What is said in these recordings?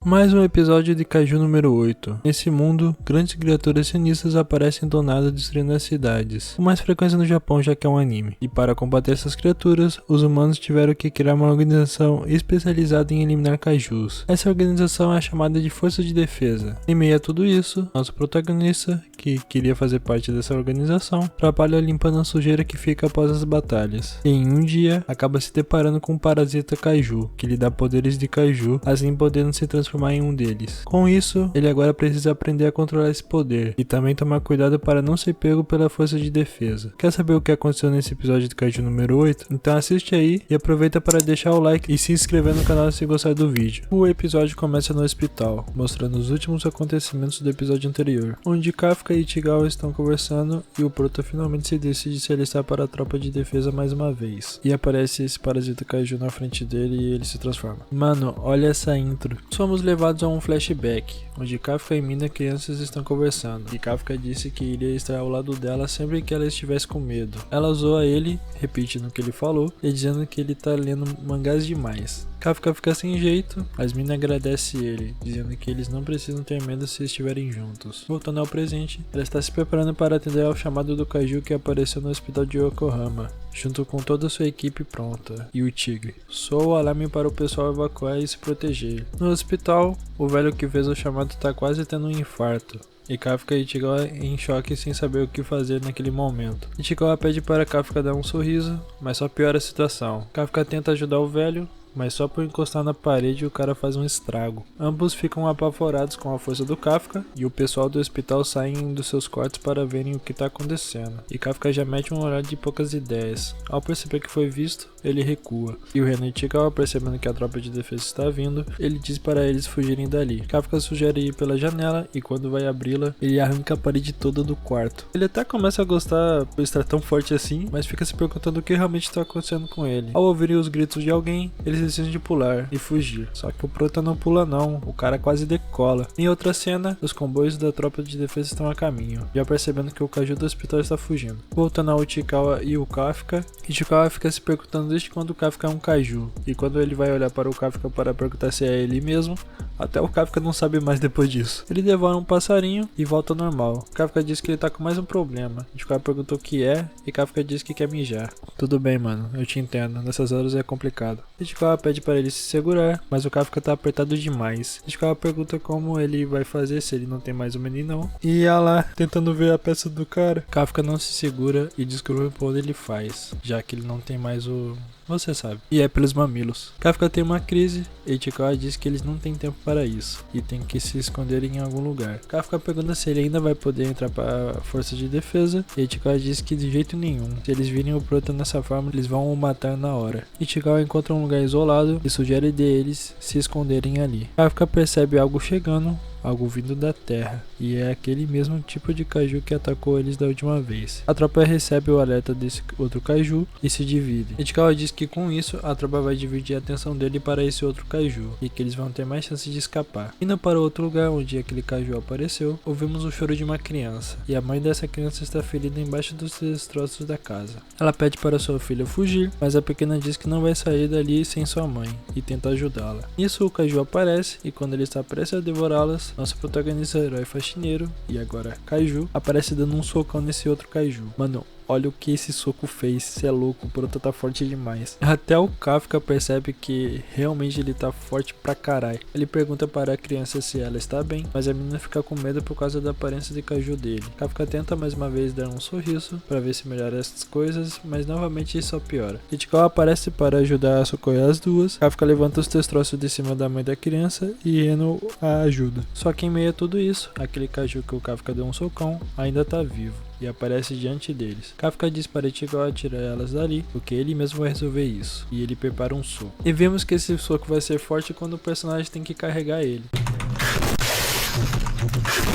Mais um episódio de Kaiju número 8. Nesse mundo, grandes criaturas sinistras aparecem do nada destruindo as cidades, com mais frequência no Japão já que é um anime. E para combater essas criaturas, os humanos tiveram que criar uma organização especializada em eliminar Kaijus. Essa organização é chamada de Força de Defesa. Em meio a tudo isso, nosso protagonista, que queria fazer parte dessa organização, trabalha limpando a sujeira que fica após as batalhas. E em um dia, acaba se deparando com um parasita Kaiju, que lhe dá poderes de Kaiju, assim podendo se transformar em um deles. Com isso, ele agora precisa aprender a controlar esse poder e também tomar cuidado para não ser pego pela força de defesa. Quer saber o que aconteceu nesse episódio de Kaiju número 8? Então assiste aí e aproveita para deixar o like e se inscrever no canal se gostar do vídeo. O episódio começa no hospital, mostrando os últimos acontecimentos do episódio anterior, onde Kafka e Ichigawa estão conversando e o Prota finalmente se decide se alistar para a tropa de defesa mais uma vez. E aparece esse parasita Kaiju na frente dele e ele se transforma. Mano, olha essa intro. Somos levados a um flashback, onde Kafka e Mina crianças estão conversando, e Kafka disse que iria estar ao lado dela sempre que ela estivesse com medo. Ela zoa ele, repetindo o que ele falou, e dizendo que ele tá lendo mangás demais. Kafka fica sem jeito, mas Mina agradece ele, dizendo que eles não precisam ter medo se estiverem juntos. Voltando ao presente, ela está se preparando para atender ao chamado do Kaiju que apareceu no hospital de Yokohama, junto com toda a sua equipe pronta, e o tigre. Soa o alarme para o pessoal evacuar e se proteger. No hospital, o velho que fez o chamado está quase tendo um infarto. E Kafka e Ichigawa em choque sem saber o que fazer naquele momento. Ichigawa pede para Kafka dar um sorriso, mas só piora a situação. Kafka tenta ajudar o velho, mas só por encostar na parede o cara faz um estrago. Ambos ficam apavorados com a força do Kafka e o pessoal do hospital saem dos seus quartos para verem o que está acontecendo. E Kafka já mete um olhar de poucas ideias. Ao perceber que foi visto, ele recua. E o Ren e Ichigawa, percebendo que a tropa de defesa está vindo, ele diz para eles fugirem dali. Kafka sugere ir pela janela e quando vai abri-la, ele arranca a parede toda do quarto. Ele até começa a gostar por estar tão forte assim, mas fica se perguntando o que realmente está acontecendo com ele. Ao ouvirem os gritos de alguém, eles decidem de pular e fugir. Só que o Prota não pula não, o cara quase decola. Em outra cena, os comboios da tropa de defesa estão a caminho, já percebendo que o Kaiju do hospital está fugindo. Voltando ao Ichigawa e o Kafka, Ichigawa fica se perguntando desde quando o Kafka é um Kaiju, e quando ele vai olhar para o Kafka para perguntar se é ele mesmo, até o Kafka não sabe mais depois disso. Ele devora um passarinho e volta ao normal. Kafka diz que ele tá com mais um problema. Ichigawa perguntou o que é e Kafka diz que quer mijar. Tudo bem, mano, eu te entendo, nessas horas é complicado. Ichigawa pede para ele se segurar, mas o Kafka tá apertado demais. Ichigawa pergunta como ele vai fazer se ele não tem mais o meninão. E ela lá, tentando ver a peça do cara. Kafka não se segura e descobre o que ele faz, já que ele não tem mais o... você sabe. E é pelos mamilos. Kafka tem uma crise e Ichigawa diz que eles não têm tempo para isso e tem que se esconder em algum lugar. Kafka pergunta se ele ainda vai poder entrar para a força de defesa e Ichigawa diz que de jeito nenhum. Se eles virem o Prota nessa forma, eles vão o matar na hora. Ichigawa encontra um lugar isolado e sugere deles se esconderem ali. Kafka percebe algo chegando, algo vindo da terra, e é aquele mesmo tipo de Kaiju que atacou eles da última vez. A tropa recebe o alerta desse outro Kaiju e se divide. Ichigawa diz que com isso a tropa vai dividir a atenção dele para esse outro Kaiju e que eles vão ter mais chance de escapar. Indo para outro lugar onde aquele Kaiju apareceu, ouvimos o choro de uma criança, e a mãe dessa criança está ferida embaixo dos destroços da casa. Ela pede para sua filha fugir, mas a pequena diz que não vai sair dali sem sua mãe e tenta ajudá-la. Nisso o Kaiju aparece e quando ele está prestes a devorá-las, nosso protagonista, herói faxineiro, e agora Kaiju, aparece dando um socão nesse outro Kaiju. Mano, olha o que esse soco fez, cê é louco, o Prota tá forte demais. Até o Kafka percebe que realmente ele tá forte pra caralho. Ele pergunta para a criança se ela está bem, mas a menina fica com medo por causa da aparência de Kaiju dele. Kafka tenta mais uma vez dar um sorriso para ver se melhora essas coisas, mas novamente isso só piora. Ichigawa aparece para ajudar a socorrer as duas. Kafka levanta os destroços de cima da mãe da criança e Reno a ajuda. Só que em meio a tudo isso, aquele Kaiju que o Kafka deu um socão ainda tá vivo e aparece diante deles. Kafka diz para Ichigawa tirar elas dali, porque ele mesmo vai resolver isso, e ele prepara um soco. E vemos que esse soco vai ser forte quando o personagem tem que carregar ele.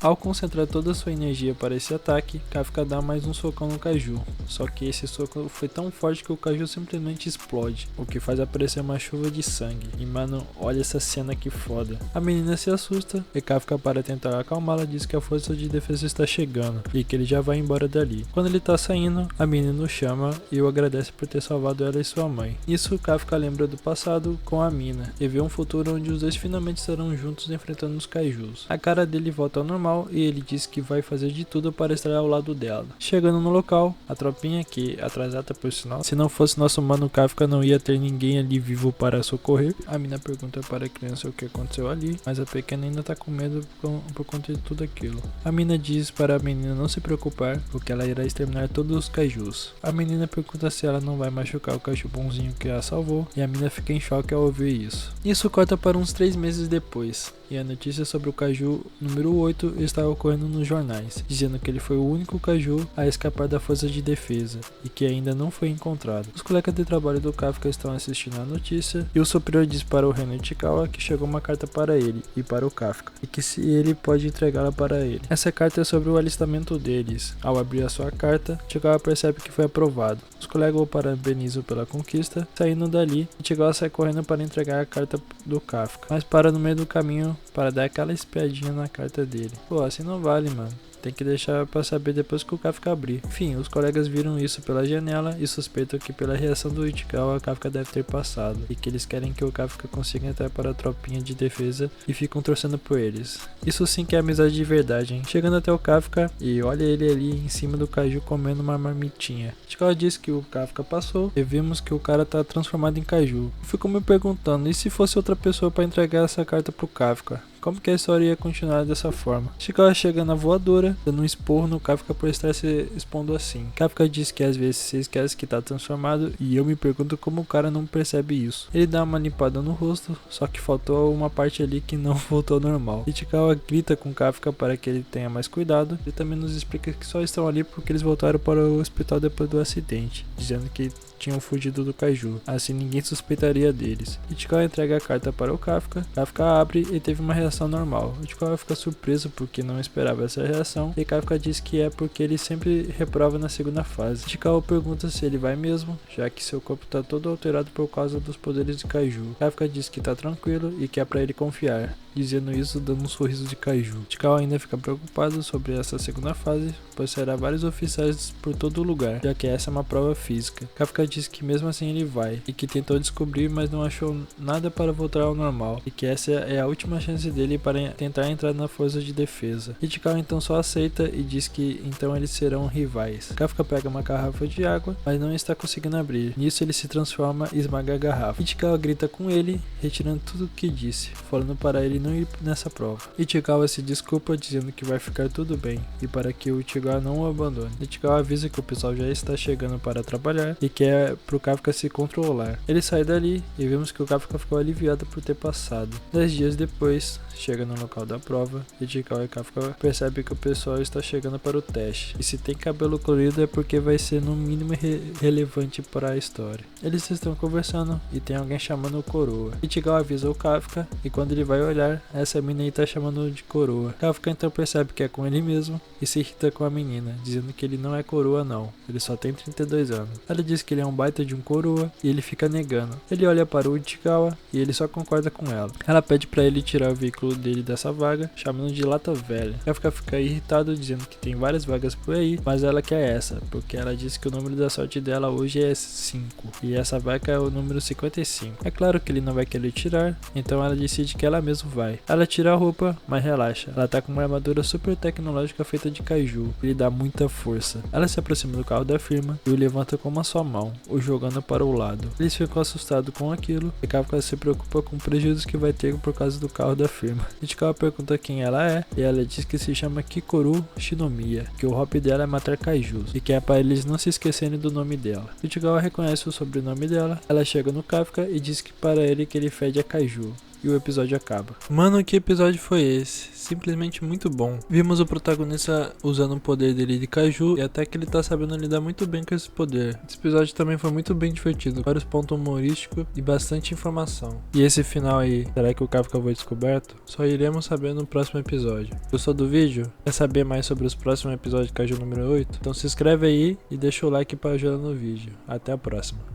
Ao concentrar toda a sua energia para esse ataque, Kafka dá mais um socão no Kaiju, só que esse soco foi tão forte que o Kaiju simplesmente explode, o que faz aparecer uma chuva de sangue. E mano, olha essa cena que foda. A menina se assusta e Kafka, para tentar acalmá-la, diz que a força de defesa está chegando e que ele já vai embora dali. Quando ele tá saindo, a menina o chama e o agradece por ter salvado ela e sua mãe. Nisso, Kafka lembra do passado com a mina e vê um futuro onde os dois finalmente estarão juntos enfrentando os Kaijus. A cara dele volta ao normal e ele diz que vai fazer de tudo para estar ao lado dela. Chegando no local, a tropinha, que atrasada por sinal, se não fosse nosso mano Kafka não ia ter ninguém ali vivo para socorrer. A mina pergunta para a criança o que aconteceu ali, mas a pequena ainda tá com medo por conta de tudo aquilo. A mina diz para a menina não se preocupar, porque ela irá exterminar todos os Kaijus. A menina pergunta se ela não vai machucar o Kaiju bonzinho que a salvou, e a mina fica em choque ao ouvir isso. Isso corta para uns 3 meses depois, e a notícia sobre o Kaiju número 8 está ocorrendo nos jornais, dizendo que ele foi o único Kaiju a escapar da força de defesa e que ainda não foi encontrado. Os colegas de trabalho do Kafka estão assistindo a notícia e o superior diz para o Reno Ichikawa que chegou uma carta para ele e para o Kafka e que se ele pode entregá-la para ele. Essa carta é sobre o alistamento deles. Ao abrir a sua carta, Ichikawa percebe que foi aprovado. Os colegas o parabenizam pela conquista. Saindo dali, Ichikawa sai correndo para entregar a carta do Kafka, mas para no meio do caminho para dar aquela espiadinha na carta dele. Pô, assim não vale, mano. Tem que deixar pra saber depois que o Kafka abrir. Enfim, os colegas viram isso pela janela e suspeitam que pela reação do Ichikawa, a Kafka deve ter passado. E que eles querem que o Kafka consiga entrar para a tropinha de defesa e ficam torcendo por eles. Isso sim que é amizade de verdade, hein? Chegando até o Kafka e olha ele ali em cima do Kaiju comendo uma marmitinha. Ichikawa diz que o Kafka passou e vimos que o cara tá transformado em Kaiju. Eu fico me perguntando, e se fosse outra pessoa para entregar essa carta pro Kafka? Como que a história ia continuar dessa forma? Ichikawa chega na voadora, dando um esporro no Kafka por estar se expondo assim. Kafka diz que às vezes se esquece que tá transformado e eu me pergunto como o cara não percebe isso. Ele dá uma limpada no rosto, só que faltou uma parte ali que não voltou ao normal. Ichikawa grita com Kafka para que ele tenha mais cuidado. Ele também nos explica que só estão ali porque eles voltaram para o hospital depois do acidente, dizendo que tinham fugido do Kaiju, assim ninguém suspeitaria deles. Ichikawa entrega a carta para o Kafka. Kafka abre e teve uma reação normal. Ichikawa fica surpreso porque não esperava essa reação e Kafka diz que é porque ele sempre reprova na segunda fase. Ichikawa pergunta se ele vai mesmo, já que seu corpo está todo alterado por causa dos poderes de Kaiju. Kafka diz que está tranquilo e que é para ele confiar, dizendo isso dando um sorriso de Kaiju. Ichikawa ainda fica preocupado sobre essa segunda fase, pois será vários oficiais por todo lugar, já que essa é uma prova física. Kafka diz que mesmo assim ele vai, e que tentou descobrir, mas não achou nada para voltar ao normal, e que essa é a última chance dele para tentar entrar na força de defesa. Ichikawa então só aceita e diz que então eles serão rivais. Kafka pega uma garrafa de água, mas não está conseguindo abrir. Nisso ele se transforma e esmaga a garrafa. Ichikawa grita com ele, retirando tudo o que disse, falando para ele não ir nessa prova. Ichikawa se desculpa, dizendo que vai ficar tudo bem, e para que o Ichikawa não o abandone. Ichikawa avisa que o pessoal já está chegando para trabalhar e que é pro Kafka se controlar. Ele sai dali e vemos que o Kafka ficou aliviado por ter passado. 10 dias depois, chega no local da prova, Ichikawa e Kafka percebem que o pessoal está chegando para o teste, e se tem cabelo colorido é porque vai ser no mínimo relevante para a história. Eles estão conversando e tem alguém chamando o Coroa. Ichikawa avisa o Kafka e quando ele vai olhar, essa menina aí tá chamando de Coroa. Kafka então percebe que é com ele mesmo e se irrita com a menina, dizendo que ele não é Coroa não, ele só tem 32 anos. Ela diz que ele é um baita de um Coroa e ele fica negando. Ele olha para o Ichikawa e ele só concorda com ela. Ela pede para ele tirar o veículo dele dessa vaga, chamando de lata velha. Kafka fica irritado, dizendo que tem várias vagas por aí, mas ela quer essa, porque ela disse que o número da sorte dela hoje é 5, e essa vaga é o número 55. É claro que ele não vai querer tirar, então ela decide que ela mesma vai. Ela tira a roupa, mas relaxa, ela tá com uma armadura super tecnológica feita de Kaiju, e lhe dá muita força. Ela se aproxima do carro da firma e o levanta com uma só mão, o jogando para o lado. Eles ficam assustados com aquilo, e Kafka se preocupa com o prejuízo que vai ter por causa do carro da firma. Ichikawa pergunta quem ela é, e ela diz que se chama Kikoru Shinomiya, que o hobby dela é matar kaijus, e que é para eles não se esquecerem do nome dela. Ichikawa reconhece o sobrenome dela, ela chega no Kafka e diz que para ele que ele fede a kaiju. e o episódio acaba. Mano, que episódio foi esse? Simplesmente muito bom. Vimos o protagonista usando o poder dele de Kaiju e até que ele tá sabendo lidar muito bem com esse poder. Esse episódio também foi muito bem divertido, vários pontos humorísticos e bastante informação. E esse final aí, será que o Kafka foi descoberto? Só iremos saber no próximo episódio. Gostou do vídeo? Quer saber mais sobre os próximos episódios de Kaiju número 8? Então se inscreve aí e deixa o like para ajudar no vídeo. Até a próxima.